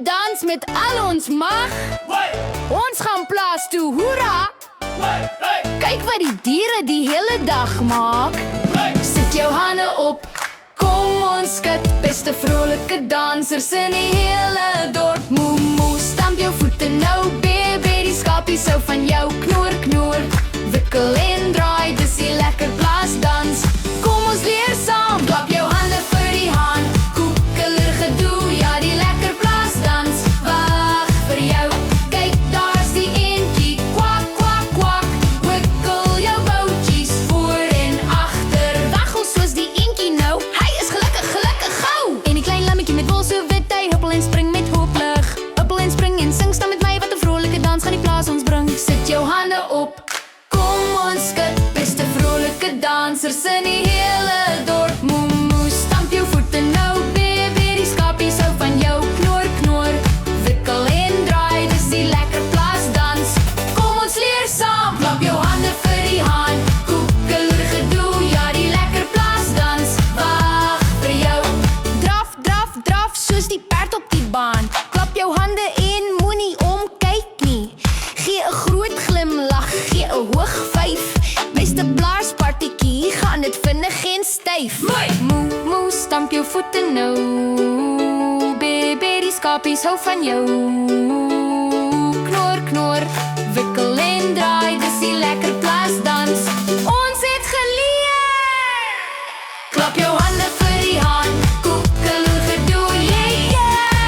dans met al ons mag. Ons gaan plaas toe, hoera! Kyk wat die diere die hele dag maak. Sit jou hande op, kom ons skud. Beste vrolike dansers in die hele dorp. Moe moe, stamp jou voete nou, baby, die skapies hou van jou. Knoor knoor, wikkel en draai, dis die lekker plaasdans. Kom ons leer saam, klap jou hande vir die haan. Koekeler gedoe, ja die lekker plaasdans. Wag vir jou, kyk daar's die eentjie. Kwak kwak kwak, wikkel jou boutjies voor en agter. Waggel soos die eentjie nou, hy is gelukkig, gelukkig gou. En die klein lammetjie met wol so wit, hy huppel en spring met hooplig. Huppel en spring en sing staan met my, wat 'n vrolike dans gaan die plaas ons bring. Sit jou hande op, kom ons skud. Beste vrolike dansers in die hele dorp. Moe moe, stamp jou voete nou, baby, die skapies hou van jou. Knoor knoor, wikkel en draai, dis die lekker plaasdans. Kom ons leer saam, klap jou hande vir die haan. Koekeler gedoe, ja die lekker plaasdans. Wag vir jou, draf draf draf soos die perd op die baan. Klap jou hande en moenie omkyk nie. Gee 'n groot glimlag, gee 'n hoog vyf. Beste blaarspartytjie, gaan dit vinnig en styf. Moe moe, stamp jou voete nou, baby, die skapies hou van jou. Knoor knoor, wikkel en draai, dis die lekker plaasdans. Ons het geleer. Klap jou hande vir die haan, koekeloe gedoe, yeah, yeah.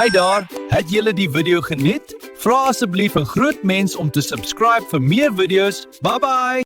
Hi daar, het julle die video geniet? Vra asseblief 'n groot mens om te subscribe vir meer video's. Bye bye!